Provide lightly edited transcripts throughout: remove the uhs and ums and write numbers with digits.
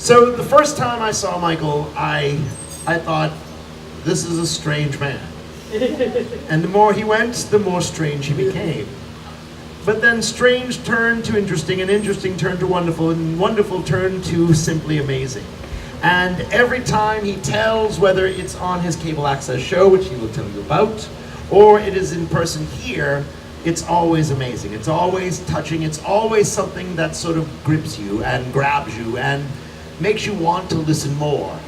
So the first time I saw Michael, I thought, this is a strange man. And the more he went, the more strange he became. But then strange turned to interesting, and interesting turned to wonderful, and wonderful turned to simply amazing. And every time he tells, whether it's on his cable access show, which he will tell you about, or it is in person here, it's always amazing. It's always touching. It's always something that sort of grips you and grabs you and makes you want to listen more.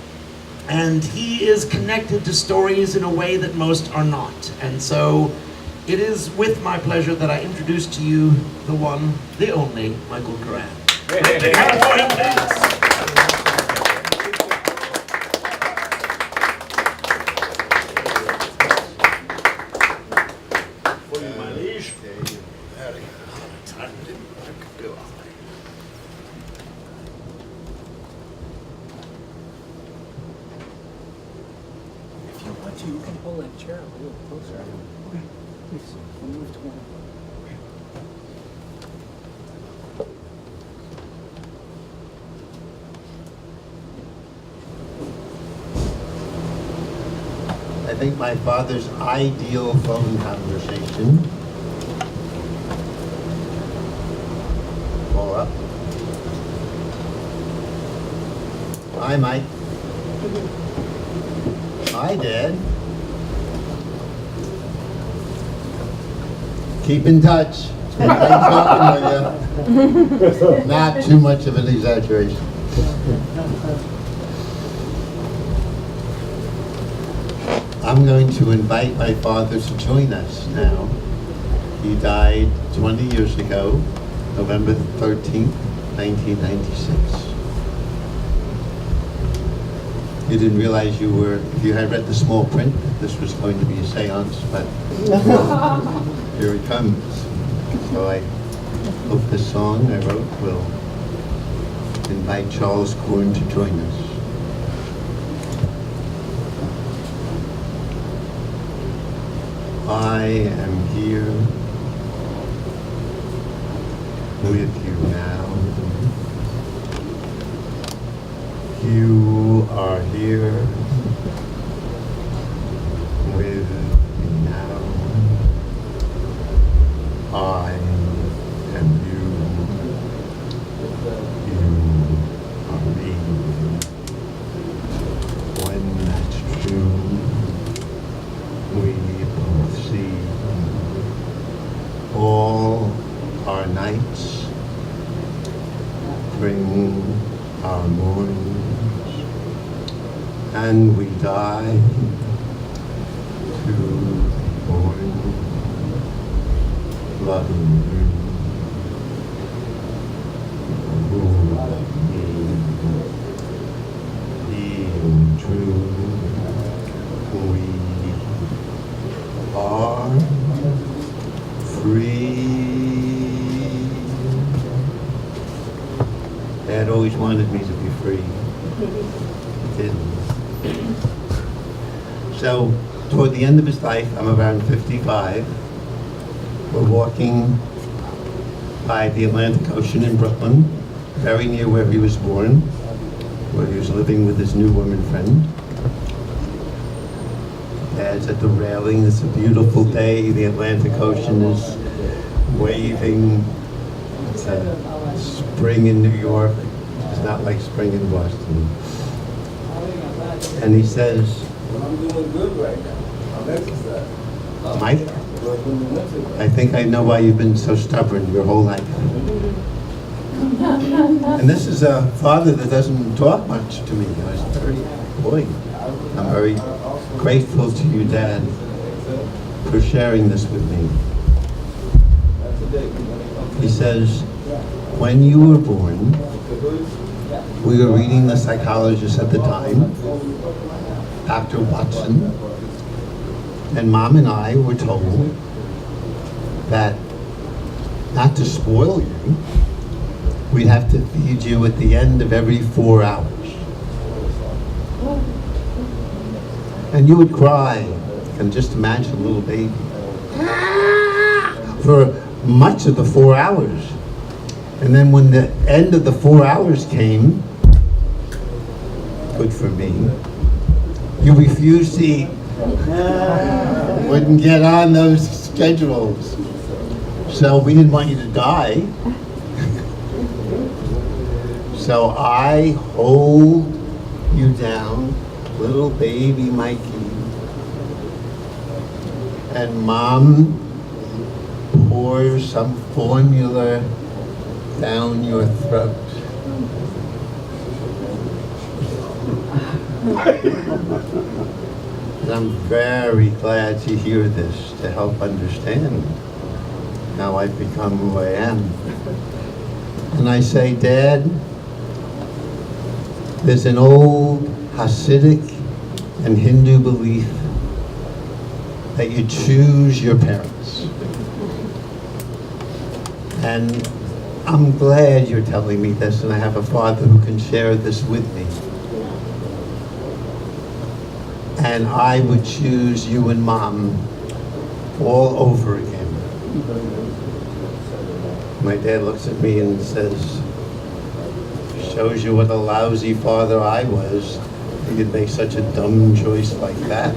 And he is connected to stories in a way that most are not. And so it is with my pleasure that I introduce to you the one, the only, Michael Curran. You can pull that chair a little closer. Okay, please. We'll move to one. I think my father's ideal phone conversation. Pull up. Hi, Mike. Hi, Dad. Keep in touch. It's been great talking with you. Not too much of an exaggeration. I'm going to invite my father to join us now. He died 20 years ago, November 13th, 1996. You didn't realize if you had read the small print, this was going to be a seance, but here it comes. So I hope this song I wrote will invite Charles Corn to join us. I am here with you now. You are here with me now. I am you. You are me. When that's true, we both see all our nights bring our mornings, and we die to be born loving you. Being true, we are free. Dad always wanted me to be free. He didn't. So, toward the end of his life, I'm around 55. We're walking by the Atlantic Ocean in Brooklyn, very near where he was born, where he was living with his new woman friend. Dad's at the railing. It's a beautiful day. The Atlantic Ocean is waving. It's a spring in New York. It's not like spring in Boston. And he says, I'm doing good right now. I'm exercising. Mike, I think I know why you've been so stubborn your whole life. And this is a father that doesn't talk much to me. I was I'm very grateful to you, Dad, for sharing this with me. He says, when you were born, we were reading the psychologist at the time, Dr. Watson, and Mom and I were told that not to spoil you, we'd have to feed you at the end of every 4 hours. And you would cry. You can just imagine a little baby. For much of the 4 hours. And then when the end of the 4 hours came, good for me. You refused to eat. Wouldn't get on those schedules. So we didn't want you to die. So I hold you down, little baby Mikey. And Mom pours some formula down your throat. And I'm very glad to hear this to help understand how I've become who I am. And I say, Dad, there's an old Hasidic and Hindu belief that you choose your parents. And I'm glad you're telling me this, and I have a father who can share this with me. And I would choose you and Mom all over again. My dad looks at me and says, shows you what a lousy father I was. You could make such a dumb choice like that.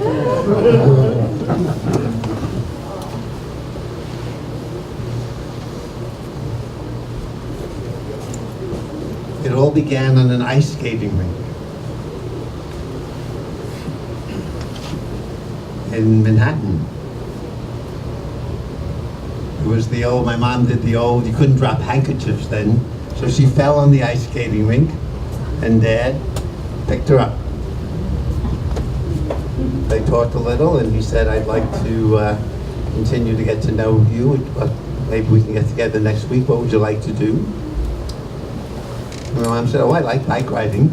It all began on an ice skating rink in Manhattan. It was the old, my mom did the old, you couldn't drop handkerchiefs then, so she fell on the ice skating rink, and Dad picked her up. They talked a little, and he said, I'd like to continue to get to know you. Maybe we can get together next week. What would you like to do? And my mom said, oh, I like bike riding.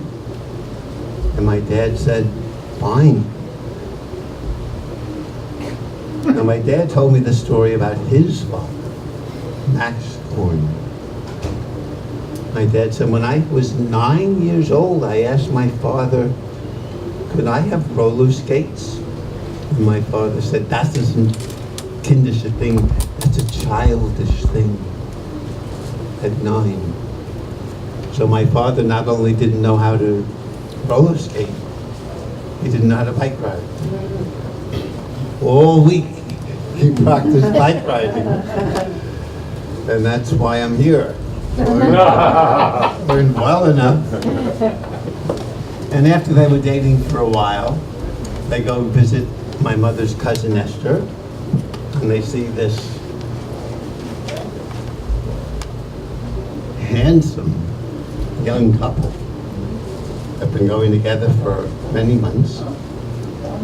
And my dad said, fine. Now, my dad told me the story about his father, Max Korn. My dad said, when I was 9 years old, I asked my father, could I have roller skates? And my father said, that isn't kindish a thing, that's a childish thing at 9. So my father not only didn't know how to roller skate, he didn't know how to bike ride. All week, he practiced bike riding. And that's why I'm here. Learned well enough. And after they were dating for a while, they go visit my mother's cousin Esther, and they see this handsome young couple. They've been going together for many months.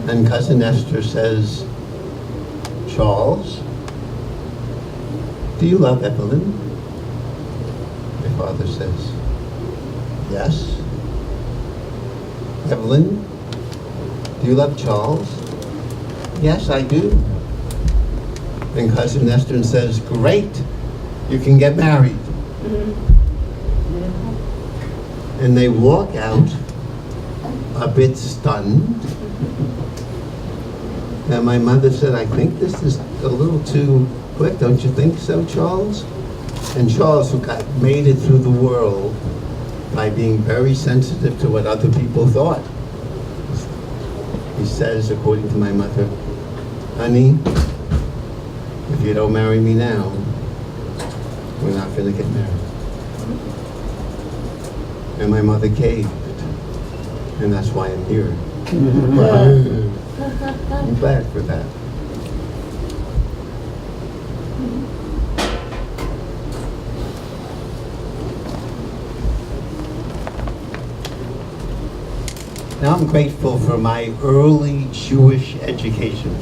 And cousin Esther says, Charles, do you love Evelyn? My father says, yes. Evelyn, do you love Charles? Yes, I do. And cousin Esther says, great, you can get married. And they walk out a bit stunned. And my mother said, I think this is a little too quick, don't you think so, Charles? And Charles, who made it through the world by being very sensitive to what other people thought, he says, according to my mother, honey, if you don't marry me now, we're not going to get married. And my mother caved, and that's why I'm here. I'm glad for that. Now I'm grateful for my early Jewish education.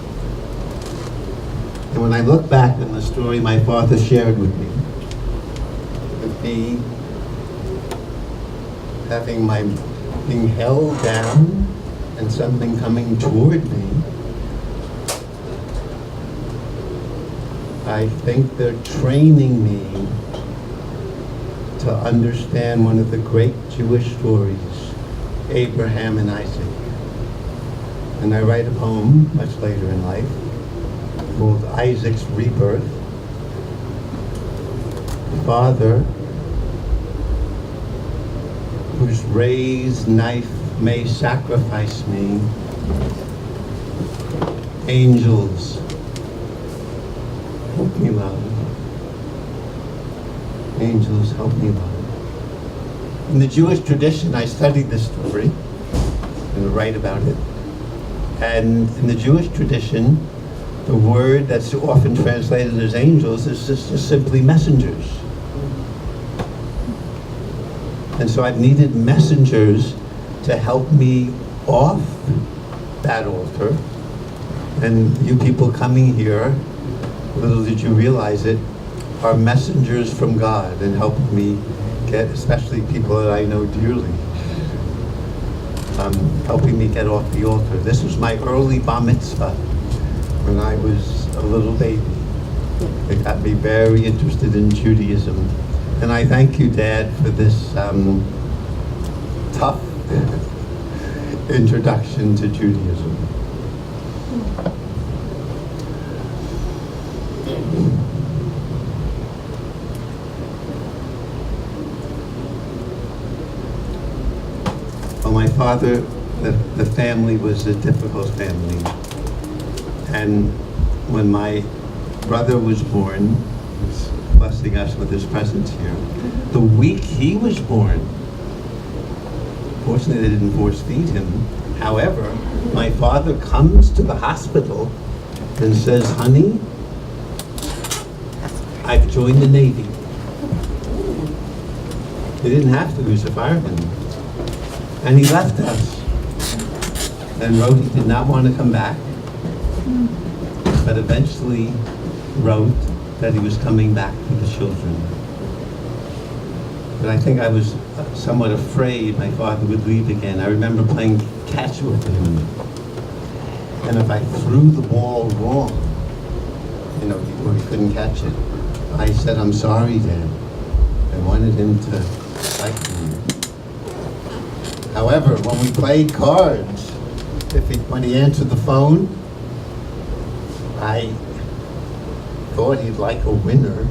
And when I look back on the story my father shared with me being held down and something coming toward me, I think they're training me to understand one of the great Jewish stories, Abraham and Isaac. And I write a poem much later in life called Isaac's Rebirth. The father whose raised knife may sacrifice me. Angels, help me love. Angels, help me love. In the Jewish tradition, I studied this story and write about it. And in the Jewish tradition, the word that's often translated as angels is just simply messengers. And so I've needed messengers to help me off that altar. And you people coming here, little did you realize it, are messengers from God and helping me get, especially people that I know dearly, helping me get off the altar. This was my early bar mitzvah when I was a little baby. It got me very interested in Judaism. And I thank you, Dad, for this tough introduction to Judaism. Well, my father, the family was a difficult family. And when my brother was born, he's blessing us with his presence here, the week he was born, fortunately they didn't force feed him. However, my father comes to the hospital and says, honey, I've joined the Navy. He didn't have to, he was a fireman. And he left us and wrote he did not want to come back, but eventually wrote that he was coming back for the children. But I think I was somewhat afraid my father would leave again. I remember playing catch with him. And if I threw the ball wrong, or he couldn't catch it, I said, I'm sorry, Dad. I wanted him to like me. However, when we played cards, when he answered the phone, I thought he'd like a winner,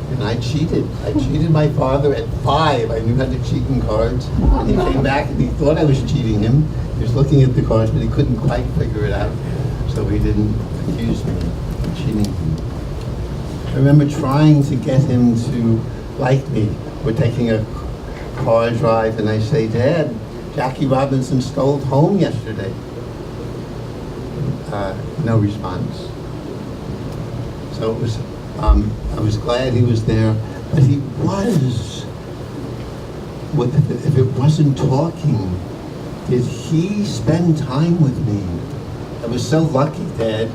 and I cheated. I cheated my father at 5. I knew how to cheat in cards. And he came back and he thought I was cheating him. He was looking at the cards, but he couldn't quite figure it out. So he didn't accuse me of cheating him. I remember trying to get him to like me. We're taking a car drive, and I say, Dad, Jackie Robinson stole home yesterday. No response. So it was, I was glad he was there, but he was, if it wasn't talking, did he spend time with me? I was so lucky, Dad.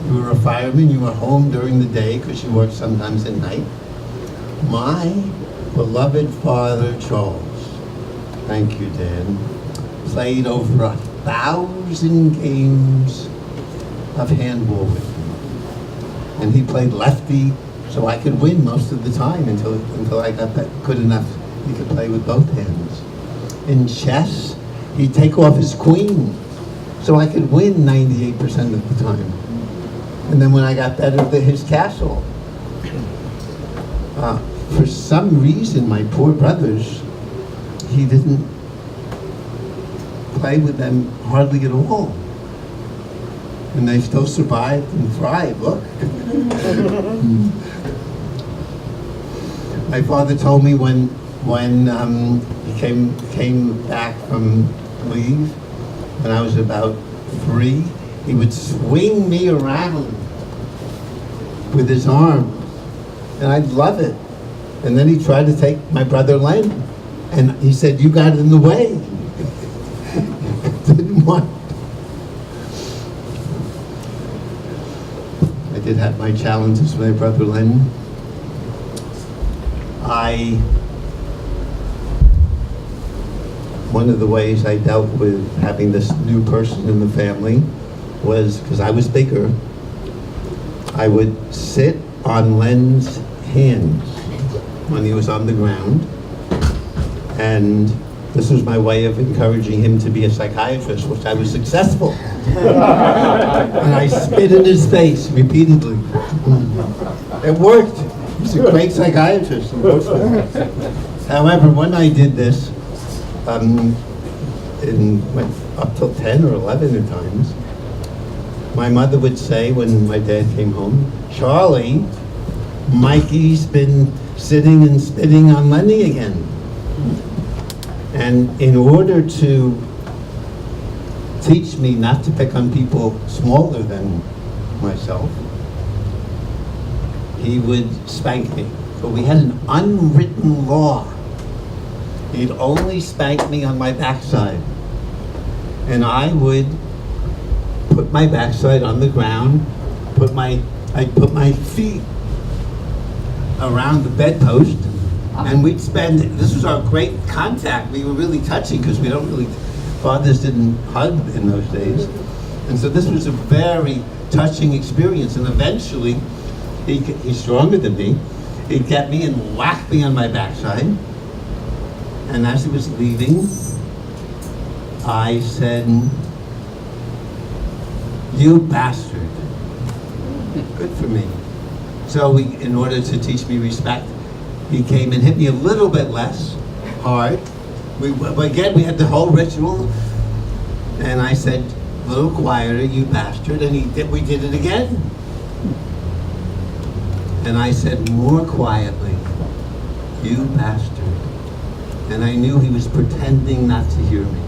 You were a fireman, you were home during the day because you worked sometimes at night. My beloved father, Charles, thank you, Dad, played over 1,000 games of handball with me. And he played lefty, so I could win most of the time until I got that good enough he could play with both hands. In chess, he'd take off his queen, so I could win 98% of the time. And then when I got better at his castle, for some reason, my poor brothers, he didn't play with them hardly at all. And they still survived and thrived, look. My father told me when he came back from leave, when I was about 3, he would swing me around with his arm, and I'd love it. And then he tried to take my brother Len, and he said, you got in the way. Didn't want. I did have my challenges with my brother Len. One of the ways I dealt with having this new person in the family was, because I was bigger, I would sit on Len's hands when he was on the ground, and this was my way of encouraging him to be a psychiatrist, which I was successful. And I spit in his face repeatedly. It worked. He's a great psychiatrist. However, when I did this, up till 10 or 11 at times. My mother would say when my dad came home, "Charlie, Mikey's been sitting and spitting on Lenny again." And in order to teach me not to pick on people smaller than myself, he would spank me. But we had an unwritten law. He'd only spank me on my backside. And I would put my backside on the ground, I'd put my feet around the bedpost, and we'd spend, this was our great contact. We were really touching because fathers didn't hug in those days. And so this was a very touching experience. And eventually, he's stronger than me, he'd get me and whack me on my backside. And as he was leaving, I said, "You bastard." Good for me. So in order to teach me respect, he came and hit me a little bit less hard. But again, we had the whole ritual. And I said, "A little quieter, you bastard." And we did it again. And I said more quietly, "You bastard." And I knew he was pretending not to hear me.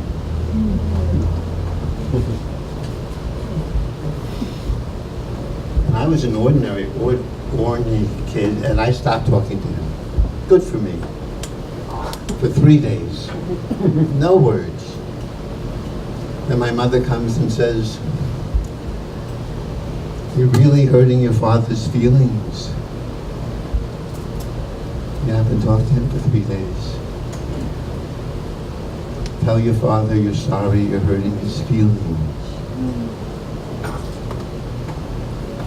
And I was an ordinary kid, and I stopped talking to him. Good for me. For 3 days. No words. Then my mother comes and says, "You're really hurting your father's feelings. You haven't talked to him for 3 days. Tell your father you're sorry, you're hurting his feelings."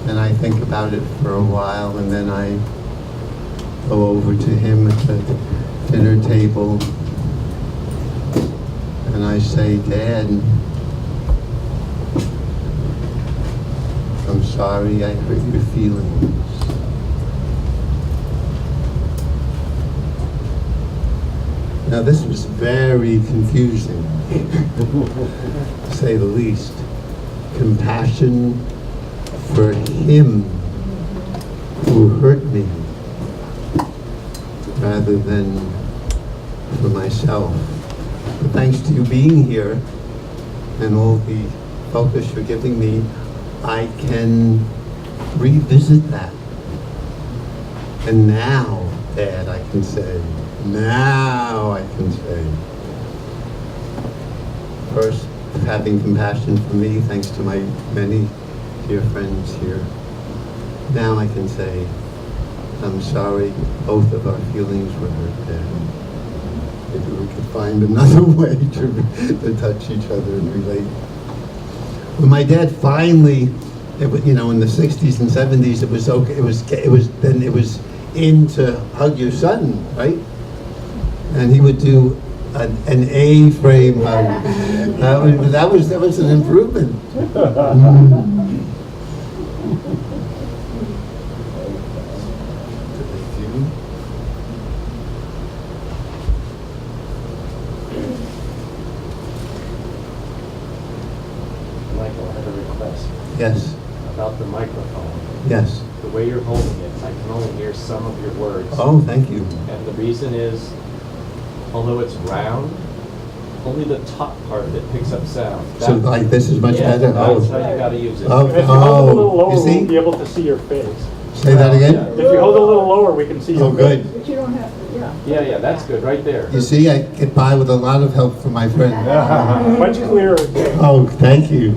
And I think about it for a while, and then I go over to him at the dinner table, and I say, "Dad, I'm sorry I hurt your feelings." Now this was very confusing, to say the least. Compassion for him who hurt me, rather than for myself. But thanks to you being here and all the focus you're giving me, I can revisit that. And now, Dad, I can say, first, having compassion for me, thanks to my many dear friends here. Now I can say, I'm sorry, both of our feelings were hurt, Dad. Maybe we could find another way to touch each other and relate. When my dad finally, in the 60s and 70s, it was okay. It was in to hug your son, right? And he would do an A-frame hug. That was an improvement. Michael, I have a request Yes. about the microphone. Yes. The way you're holding it, I can only hear some of your words. Oh, thank you. And the reason is, although it's round, only the top part of it picks up sound. So like this is much better? That's how you gotta use it. Oh. If you hold it a little lower, you see? we'll be able to see your face. Say that again? If you hold it a little lower, we can see your Oh, face. good. But you don't have to, Yeah, that's good, right there. You see, I get by with a lot of help from my friend. Much clearer. Oh, thank you.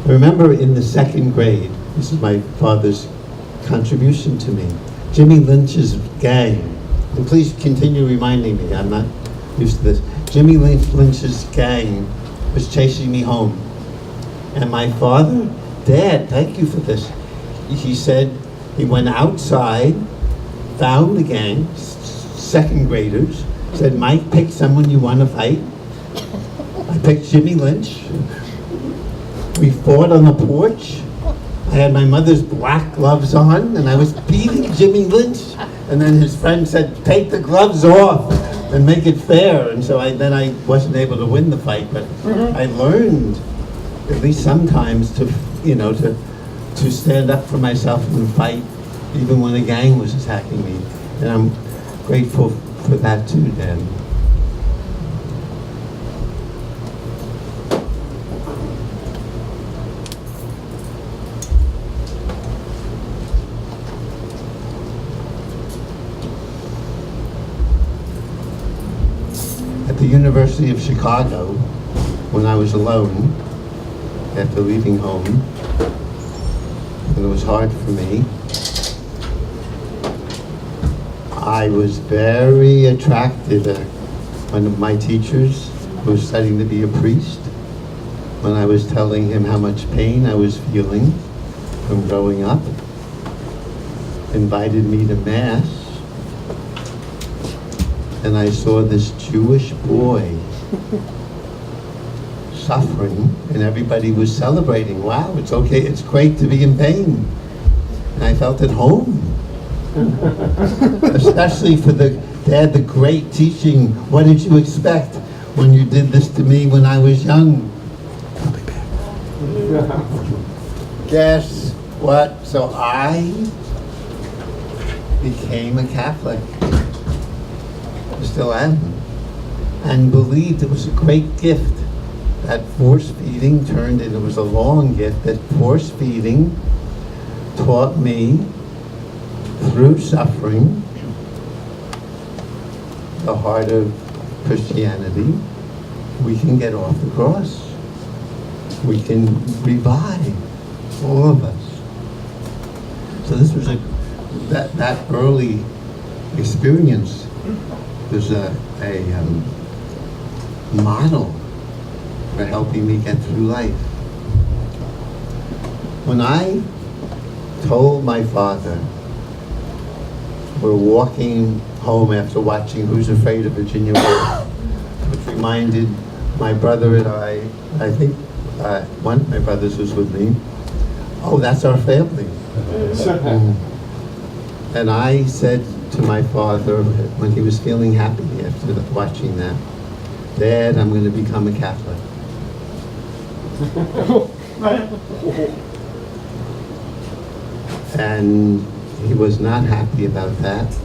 I remember in the 2nd grade, this is my father's contribution to me, Jimmy Lynch's gang, and please continue reminding me, I'm not used to this. Jimmy Lynch's gang was chasing me home. And my father, Dad, thank you for this. He said he went outside, found the gang, 2nd graders, said, "Mike, pick someone you want to fight." I picked Jimmy Lynch. We fought on the porch. I had my mother's black gloves on, and I was beating Jimmy Lynch. And then his friend said, "Take the gloves off." and make it fair. And so then I wasn't able to win the fight, but I learned, at least sometimes, to stand up for myself and fight, even when a gang was attacking me. And I'm grateful for that too, Dan. At the University of Chicago, when I was alone, after leaving home, and it was hard for me, I was very attracted to one of my teachers who was studying to be a priest. When I was telling him how much pain I was feeling from growing up, invited me to Mass, and I saw this Jewish boy suffering, and everybody was celebrating. Wow, it's okay, it's great to be in pain. And I felt at home. Especially for they had the great teaching. What did you expect when you did this to me when I was young? I'll be back. Guess what? So I became a Catholic. Still am. And believed it was a great gift. That force feeding turned into, it was a long gift, that force feeding taught me through suffering the heart of Christianity. We can get off the cross. We can revive, all of us. So this was that early experience was a model for helping me get through life. When I told my father, we're walking home after watching Who's Afraid of Virginia Woolf, which reminded my brother and I think one of my brothers was with me, oh, that's our family. And I said to my father, when he was feeling happy after watching that, Dad, I'm going to become a Catholic. And he was not happy about that.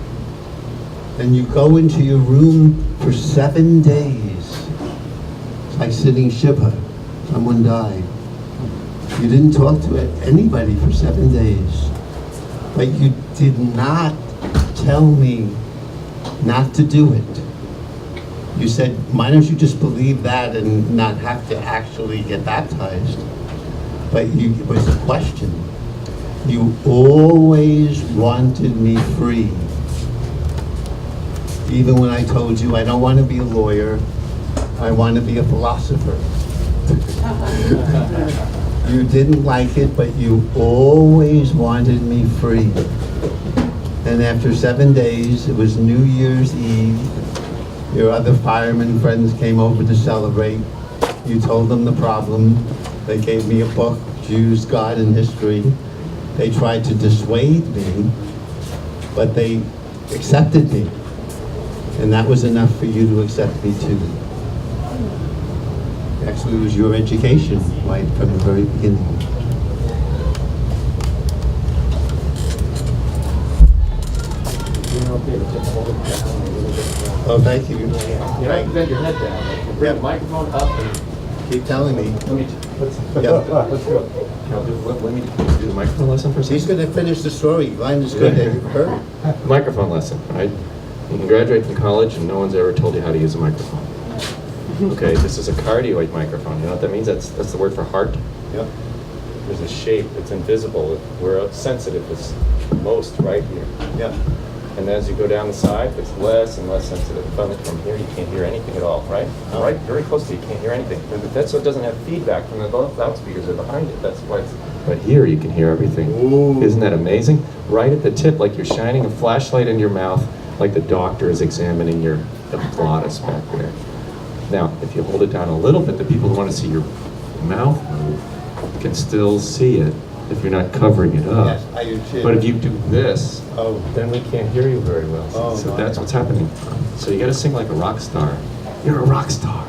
And you go into your room for 7 days. It's like sitting Shiva. Someone died. You didn't talk to anybody for 7 days. But you did not tell me not to do it. You said, why don't you just believe that and not have to actually get baptized? But it was a question. You always wanted me free. Even when I told you I don't want to be a lawyer, I want to be a philosopher. You didn't like it, but you always wanted me free. And after 7 days, it was New Year's Eve. Your other fireman friends came over to celebrate. You told them the problem. They gave me a book, Jews, God, and History. They tried to dissuade me, but they accepted me. And that was enough for you to accept me too. Actually, it was your education, right from the very beginning. Oh, thank you. You have to bend your head down. Bring the microphone up and Keep telling me. let me let's Yeah. let's go. Let me do the microphone lesson for a He's second. going to finish the story. Line is good. Have you heard? Microphone lesson, right? You can graduate from college and no one's ever told you how to use a microphone. Okay, this is a cardioid microphone. You know what that means? That's the word for heart. Yep. There's a shape. It's invisible. We're sensitive. It's most right here. Yep. And as you go down the side, it's less and less sensitive. From here, you can't hear anything at all, right? Oh. Right, very close to you, can't hear anything. But that's so it doesn't have feedback from the loudspeakers that are behind it. That's why it's. But here, you can hear everything. Ooh. Isn't that amazing? Right at the tip, like you're shining a flashlight in your mouth, like the doctor is examining your glottis back there. Now, if you hold it down a little bit, the people who want to see your mouth move can still see it. if you're not covering it up. Yes, by your chin. But if you do this, Oh, then we can't hear you very well. Oh, So my. that's what's happening. So you gotta sing like a rock star. You're a rock star.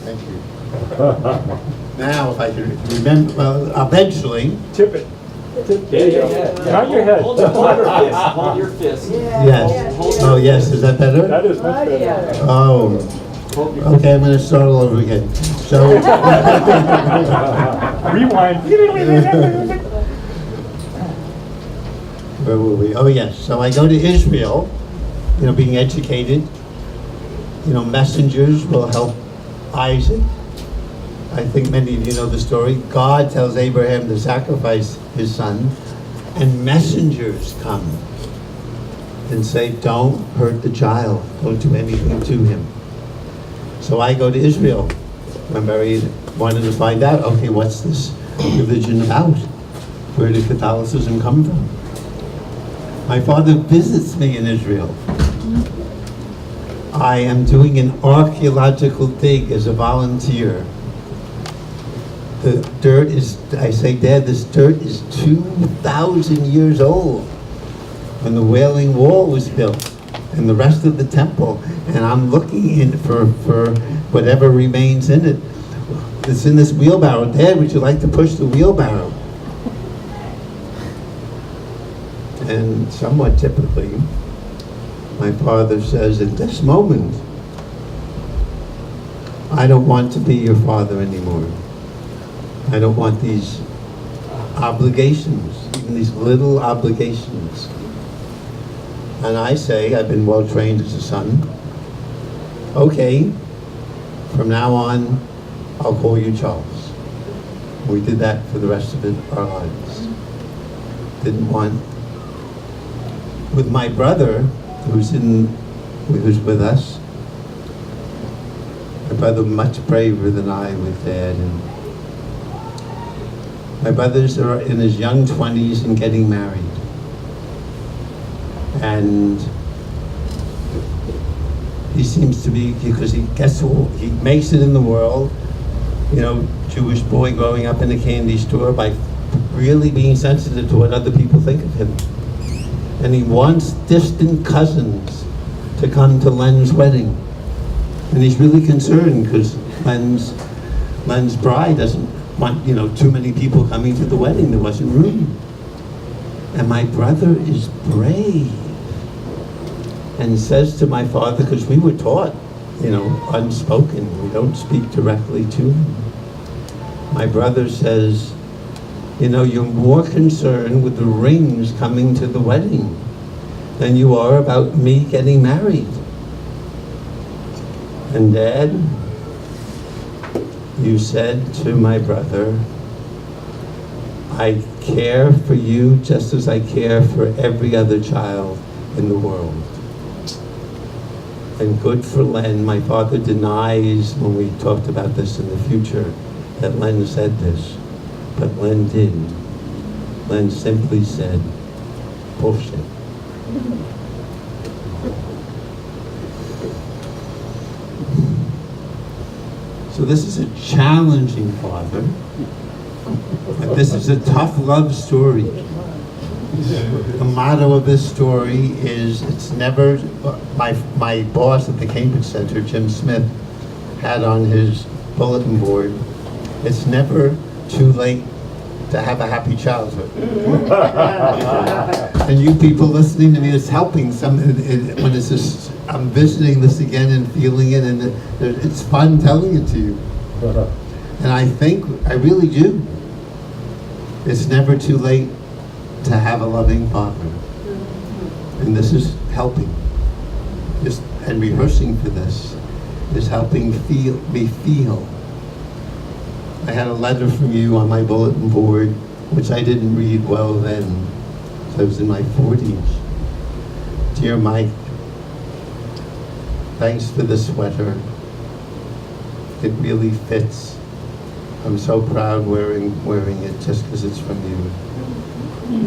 thank you. Now, if I can remember, well, eventually, Tip it. There you go. Not your head. Hold your fist. Hold your fist. yes. Oh, yes, is that better? That is much better. Oh, okay, I'm gonna start all over again. So, Rewind. where were we? Oh, yes, so I go to Israel, being educated. Messengers will help Isaac. I think many of you know the story. God tells Abraham to sacrifice his son, and messengers come and say, don't hurt the child, don't do anything to him. So I go to Israel. I'm very wanted to find out, okay, what's this religion about? Where did Catholicism come from? My father visits me in Israel. I am doing an archaeological dig as a volunteer. The dirt is, I say, Dad, this dirt is 2,000 years old when the Wailing Wall was built and the rest of the temple. And I'm looking in for whatever remains in it. It's in this wheelbarrow. Dad, would you like to push the wheelbarrow? And somewhat typically, my father says, at this moment, I don't want to be your father anymore. I don't want these obligations, even these little obligations. And I say, I've been well trained as a son. Okay, from now on, I'll call you Charles. We did that for the rest of our lives. Didn't want. With my brother, who's with us, my brother much braver than I with Dad, and my brothers are in his young 20s and getting married. And he seems to be, because he makes it in the world, Jewish boy growing up in a candy store, by really being sensitive to what other people think of him. And he wants distant cousins to come to Len's wedding. And he's really concerned because Len's bride doesn't want, too many people coming to the wedding. There wasn't room. And my brother is brave and says to my father, because we were taught, unspoken, we don't speak directly to him. My brother says, you're more concerned with the rings coming to the wedding than you are about me getting married. And Dad, you said to my brother, I care for you just as I care for every other child in the world. And good for Len. My father denies, when we talked about this in the future, that Len said this. But Len did. Len simply said, bullshit. So this is a challenging father. And this is a tough love story. The motto of this story is, it's never, my boss at the Cambridge Center, Jim Smith, had on his bulletin board, it's never too late to have a happy childhood. And you people listening to me, it's helping when it's just, I'm visiting this again and feeling it, and it's fun telling it to you. And I think, I really do. It's never too late to have a loving father. And this is helping. And rehearsing for this is helping me feel. I had a letter from you on my bulletin board, which I didn't read well then. So I was in my 40s. Dear Mike, thanks for the sweater. It really fits. I'm so proud wearing it just because it's from you.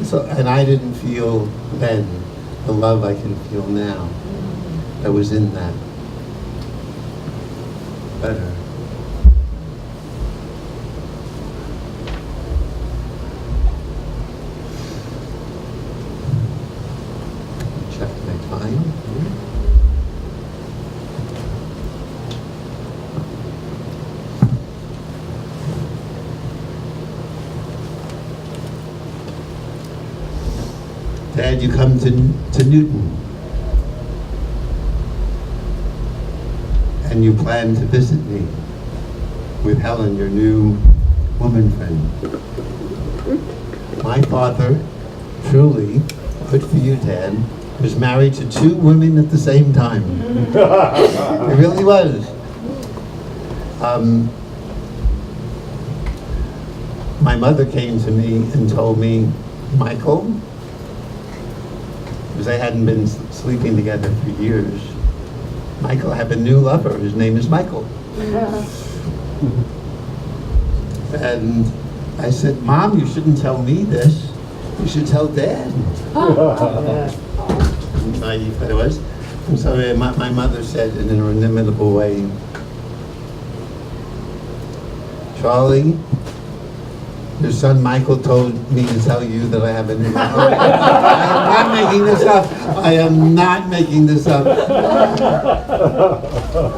So, and I didn't feel then the love I can feel now that was in that. Better. Dad, you come to Newton. And you plan to visit me with Helen, your new woman friend. My father, truly, good for you, Dad, was married to 2 women at the same time. It really was. My mother came to me and told me, Michael, because they hadn't been sleeping together for years, Michael, I have a new lover. His name is Michael. And I said, Mom, you shouldn't tell me this. You should tell Dad. Naive I was. And so my mother said in an inimitable way, Charlie, your son Michael told me to tell you that I have a new lover. I am not making this up. I am not making this up.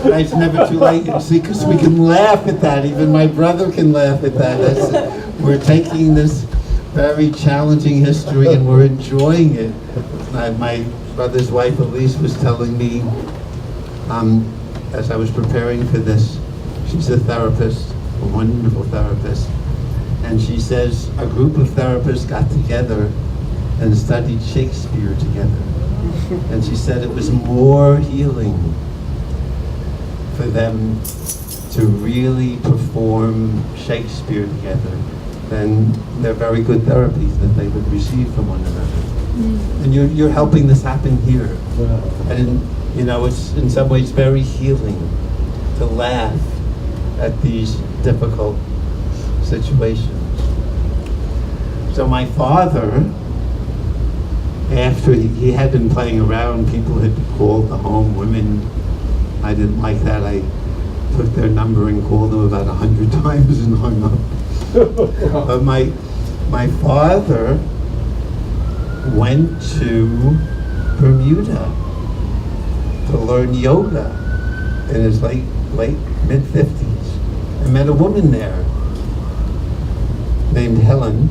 It's never too late, you see, because we can laugh at that. Even my brother can laugh at that. We're taking this very challenging history and we're enjoying it. My brother's wife, Elise, was telling me, as I was preparing for this, she's a therapist, a wonderful therapist. And she says a group of therapists got together and studied Shakespeare together. And she said it was more healing for them to really perform Shakespeare together than their very good therapies that they would receive from one another. And you're helping this happen here. And it's in some ways very healing to laugh at these difficult situations. So my father, after he had been playing around, people had called the home women. I didn't like that. I took their number and called them about 100 times and hung up. But my father went to Bermuda to learn yoga in his late mid-50s. I met a woman there named Helen,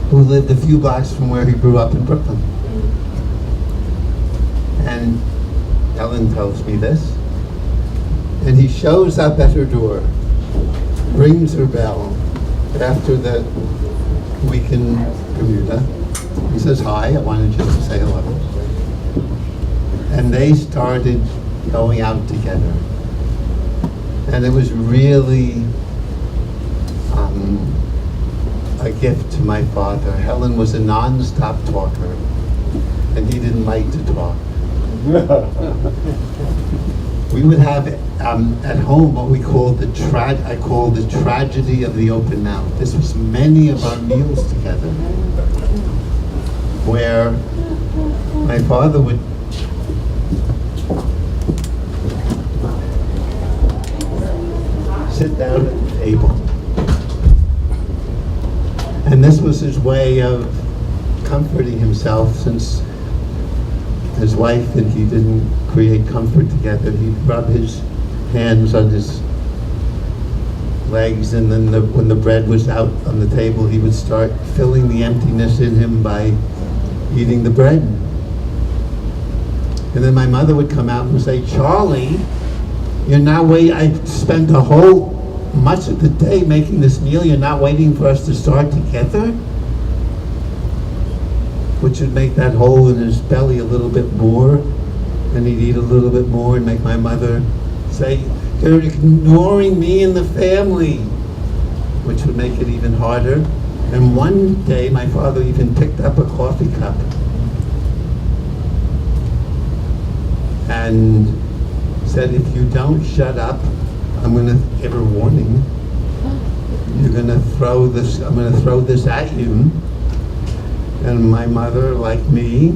who lived a few blocks from where he grew up in Brooklyn. And Helen tells me this. And he shows up at her door, rings her bell after the week in Bermuda. He says, hi, I wanted just to say hello. And they started going out together. And it was really a gift to my father. Helen was a non-stop talker, and he didn't like to talk. We would have at home what we called I call the tragedy of the open mouth. This was many of our meals together, where my father would sit down at the table. And this was his way of comforting himself, since his wife and he didn't create comfort together. He'd rub his hands on his legs, and then when the bread was out on the table, he would start filling the emptiness in him by eating the bread. And then my mother would come out and say, Charlie, you're not waiting. I spent much of the day making this meal. You're not waiting for us to start together? Which would make that hole in his belly a little bit more. And he'd eat a little bit more and make my mother say, you're ignoring me and the family, which would make it even harder. And one day my father even picked up a coffee cup and said, if you don't shut up, I'm going to give her a warning. I'm going to throw this at you. And my mother, like me,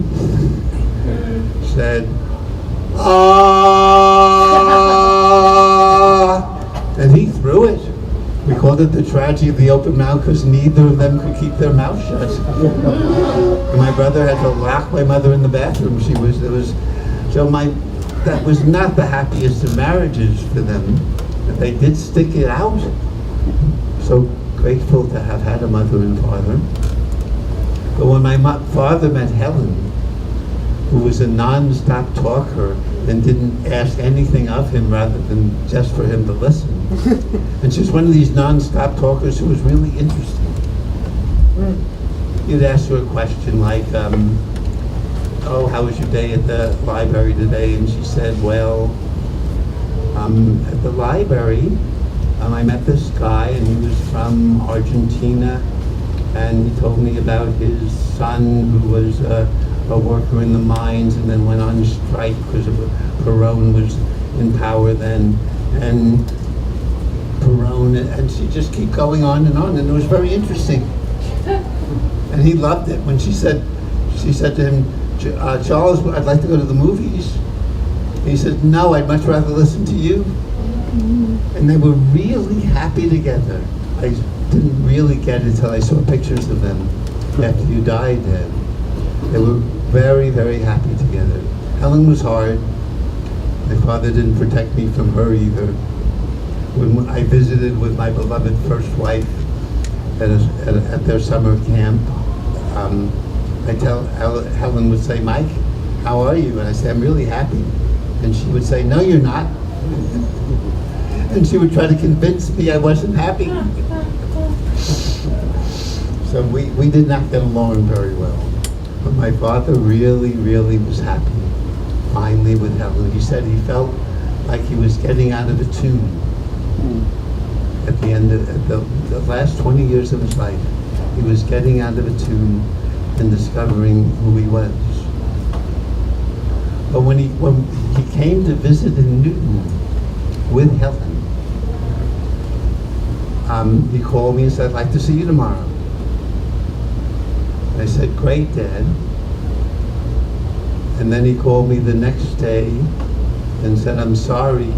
said, ah! And he threw it. We called it the tragedy of the open mouth because neither of them could keep their mouth shut. And my brother had to lock my mother in the bathroom. That was not the happiest of marriages for them. But they did stick it out. So grateful to have had a mother and father. But when my father met Helen, who was a non-stop talker and didn't ask anything of him rather than just for him to listen. And she was one of these non-stop talkers who was really interesting. You'd ask her a question like, oh, how was your day at the library today? And she said, well, at the library, I met this guy and he was from Argentina, and he told me about his son who was a worker in the mines and then went on strike because of Perón was in power then, and Perón, and she just kept going on, and it was very interesting. And he loved it when she said to him, Charles, I'd like to go to the movies. And he said, no, I'd much rather listen to you. And they were really happy together. I didn't really get it until I saw pictures of them after you died, Dad. They were very, very happy together. Helen was hard. My father didn't protect me from her either. When I visited with my beloved first wife at their summer camp, Helen would say, Mike, how are you? And I say, I'm really happy. And she would say, no, you're not. And she would try to convince me I wasn't happy. So we did not get along very well. But my father really, really was happy, finally, with Helen. He said he felt like he was getting out of a tomb at the end of the last 20 years of his life. He was getting out of a tomb and discovering who he was. But when he came to visit in Newton with Helen, he called me and said, I'd like to see you tomorrow. I said, great, Dad. And then he called me the next day and said, I'm sorry,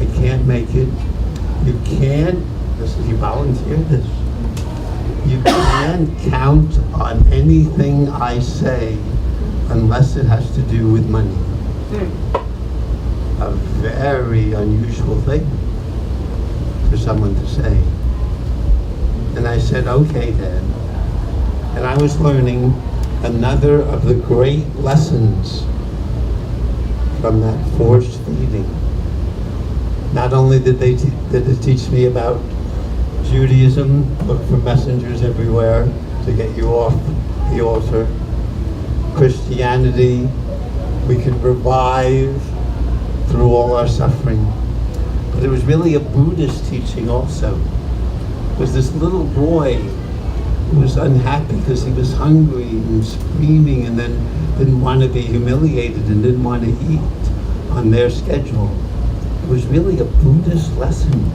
I can't make it. You can't, he volunteered this. You can't count on anything I say unless it has to do with money. A very unusual thing for someone to say. And I said, okay, Dad. And I was learning another of the great lessons from that forced feeding. Not only did it teach me about Judaism, look for messengers everywhere to get you off the altar. Christianity, we can revive through all our suffering. But it was really a Buddhist teaching also. It was this little boy who was unhappy because he was hungry and screaming and then didn't want to be humiliated and didn't want to eat on their schedule. It was really a Buddhist lesson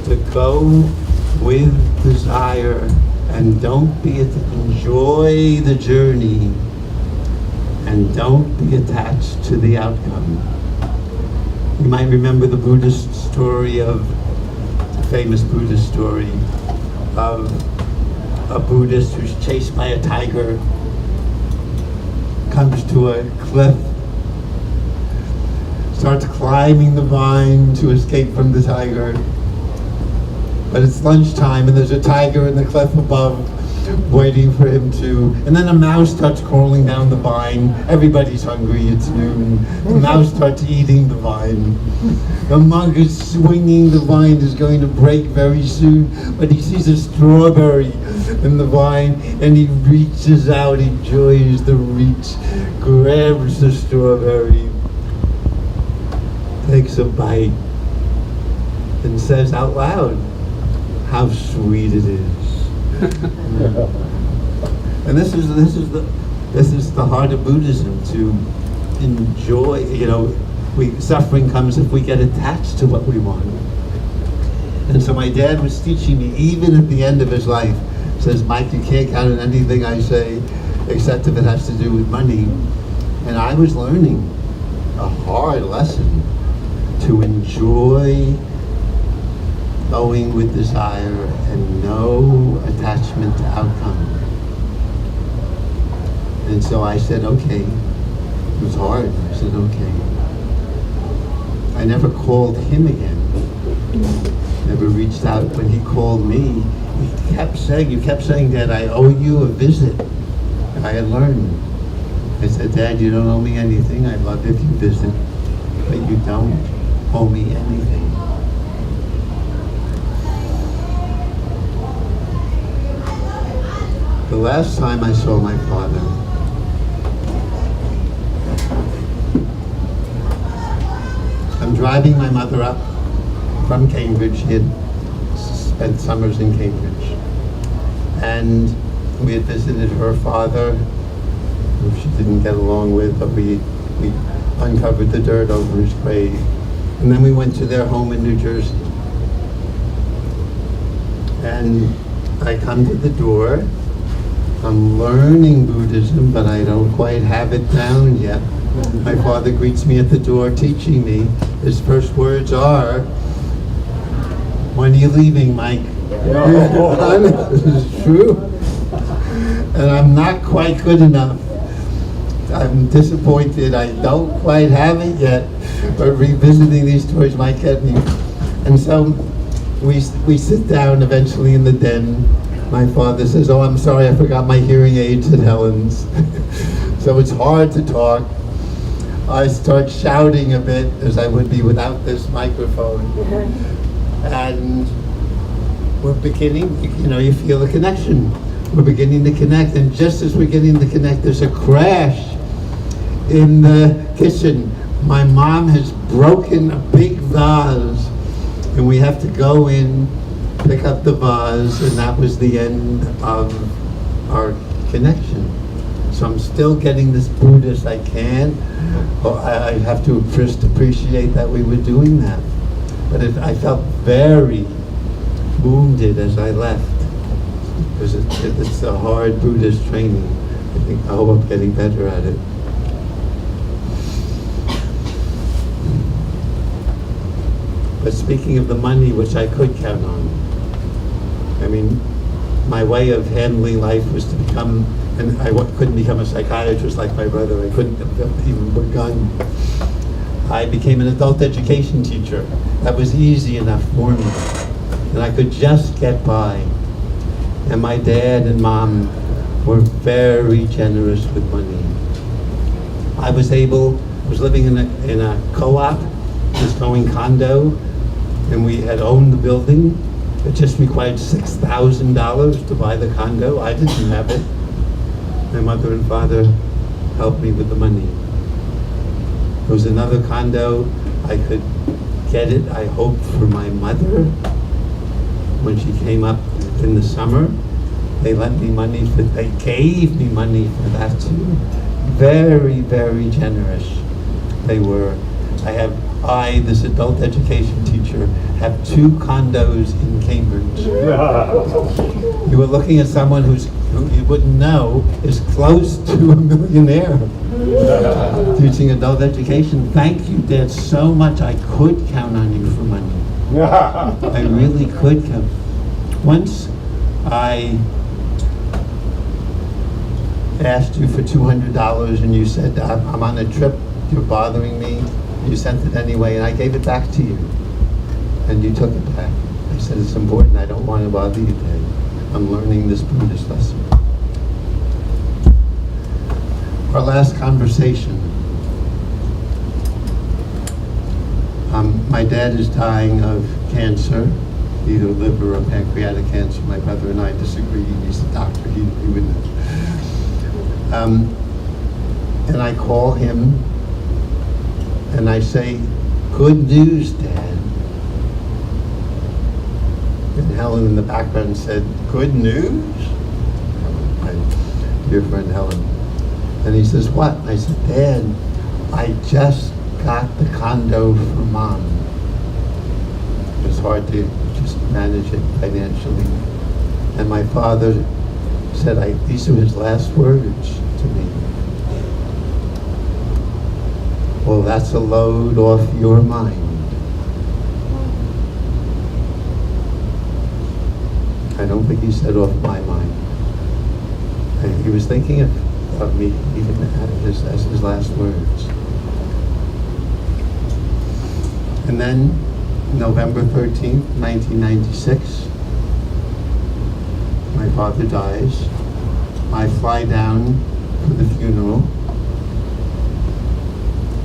to go with desire and enjoy the journey and don't be attached to the outcome. You might remember the Buddhist story famous Buddhist story of a Buddhist who's chased by a tiger, comes to a cliff, starts climbing the vine to escape from the tiger. But it's lunchtime and there's a tiger in the cliff above waiting for him to, and then a mouse starts crawling down the vine. Everybody's hungry, it's noon. The mouse starts eating the vine. The monk is swinging the vine, is going to break very soon, but he sees a strawberry in the vine and he reaches out, he enjoys the reach, grabs the strawberry, takes a bite, and says out loud, how sweet it is. And this is the heart of Buddhism, to enjoy. Suffering comes if we get attached to what we want. And so my dad was teaching me, even at the end of his life, says, Mike, you can't count on anything I say except if it has to do with money. And I was learning a hard lesson to enjoy going with desire and no attachment to outcome. And so I said, okay. It was hard. I said, okay. I never called him again. Never reached out. When he called me, he kept saying, you kept saying, Dad, I owe you a visit. I had learned. I said, Dad, you don't owe me anything. I'd love if you visit, but you don't owe me anything. The last time I saw my father, I'm driving my mother up from Cambridge. She had spent summers in Cambridge. And we had visited her father, who she didn't get along with, but we uncovered the dirt over his grave. And then we went to their home in New Jersey. And I come to the door. I'm learning Buddhism, but I don't quite have it down yet. My father greets me at the door, teaching me. His first words are, "When are you leaving, Mike?" This is true. And I'm not quite good enough. I'm disappointed. I don't quite have it yet, but revisiting these stories might get me. And so we sit down eventually in the den. My father says, "Oh, I'm sorry, I forgot my hearing aids at Helen's." So it's hard to talk. I start shouting a bit, as I would be without this microphone. And we're beginning, you feel the connection. We're beginning to connect, and just as we're getting to connect, there's a crash in the kitchen. My mom has broken a big vase, and we have to go in, pick up the vase, and that was the end of our connection. So I'm still getting this Buddhist. I have to first appreciate that we were doing that. But I felt very wounded as I left, because it's a hard Buddhist training. I hope I'm getting better at it. But speaking of the money, which I could count on, I mean, my way of handling life was to become, and I couldn't become a psychiatrist like my brother. I couldn't have even begun. I became an adult education teacher. That was easy enough for me. And I could just get by. And my dad and mom were very generous with money. I was living in a co-op, just going condo, and we had owned the building. It just required $6,000 to buy the condo. I didn't have it. My mother and father helped me with the money. There was another condo. I could get it, I hoped, for my mother. When she came up in the summer, they gave me money for that too. Very, very generous they were. This adult education teacher, have 2 condos in Cambridge. You were looking at someone who you wouldn't know is close to a millionaire. Teaching adult education. Thank you, Dad, so much. I could count on you for money. I really could count. Once I asked you for $200 and you said, "I'm on a trip, you're bothering me." You sent it anyway, and I gave it back to you. And you took it back. I said, "It's important. I don't want to bother you, Dad. I'm learning this Buddhist lesson." Our last conversation. My dad is dying of cancer, either liver or pancreatic cancer. My brother and I disagree. He's a doctor. He would know. And I call him and I say, "Good news, Dad." And Helen in the background said, "Good news?" My dear friend Helen. And he says, "What?" And I said, "Dad, I just got the condo for Mom." It was hard to just manage it financially. And my father said, these were his last words to me. "Well, that's a load off your mind." I don't think he said off my mind. And he was thinking of me even as his last words. And then, November 13th, 1996, father dies. I fly down for the funeral.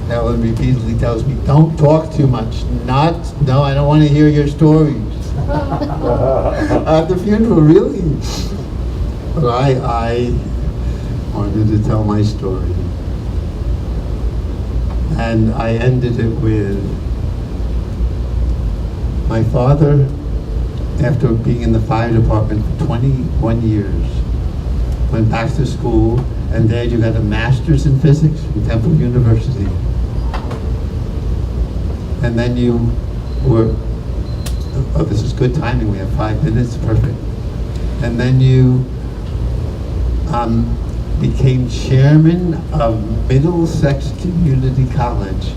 Helen repeatedly tells me, don't talk too much. No, I don't want to hear your stories. At the funeral, really. But I wanted to tell my story. And I ended it with my father, after being in the fire department for 21 years, went back to school, and Dad, you got a master's in physics from Temple University. And then you were, oh, this is good timing, we have 5 minutes, perfect. And then you became chairman of Middlesex Community College,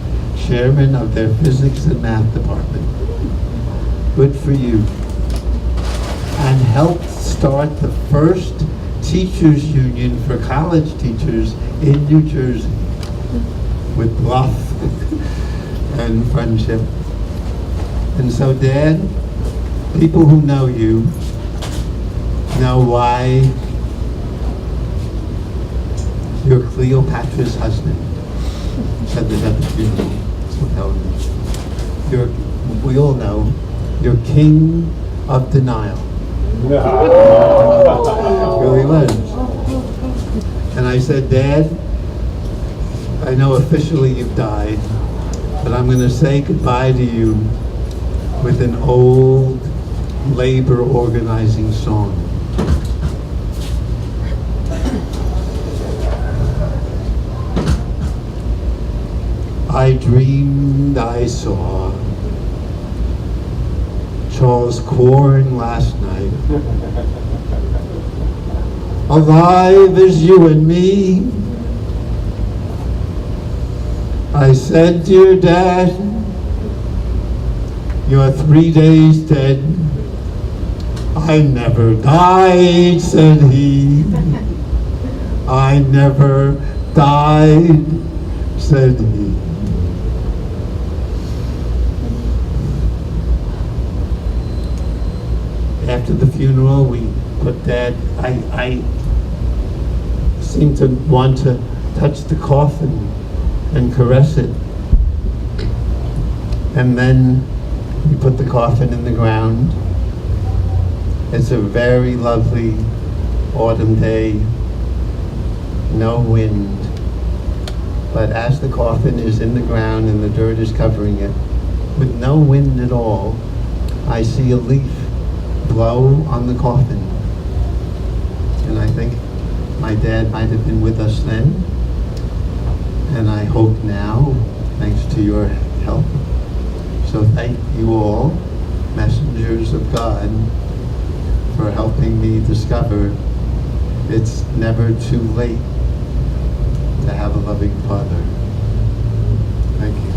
chairman of their physics and math department. Good for you. And helped start the first teachers union for college teachers in New Jersey with bluff and friendship. And so, Dad, people who know you know why you're Cleopatra's husband. Said this at the funeral. That's what Helen. We all know you're king of denial. Really was. And I said, Dad, I know officially you've died, but I'm going to say goodbye to you with an old labor organizing song. I dreamed I saw Charles Corn last night, alive as you and me. I said, dear Dad, you're 3 days dead. I never died, said he. I never died, said he. After the funeral, we put Dad, I seemed to want to touch the coffin and caress it. And then we put the coffin in the ground. It's a very lovely autumn day, no wind. But as the coffin is in the ground and the dirt is covering it, with no wind at all, I see a leaf blow on the coffin. And I think my dad might have been with us then. And I hope now, thanks to your help. So thank you all, messengers of God, for helping me discover it's never too late to have a loving father. Thank you.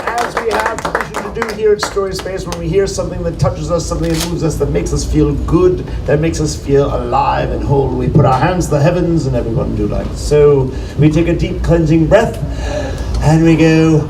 As we have tradition to do here at Story Space, when we hear something that touches us, something that moves us, that makes us feel good, that makes us feel alive and whole, we put our hands to the heavens and everyone do like so. We take a deep cleansing breath and we go,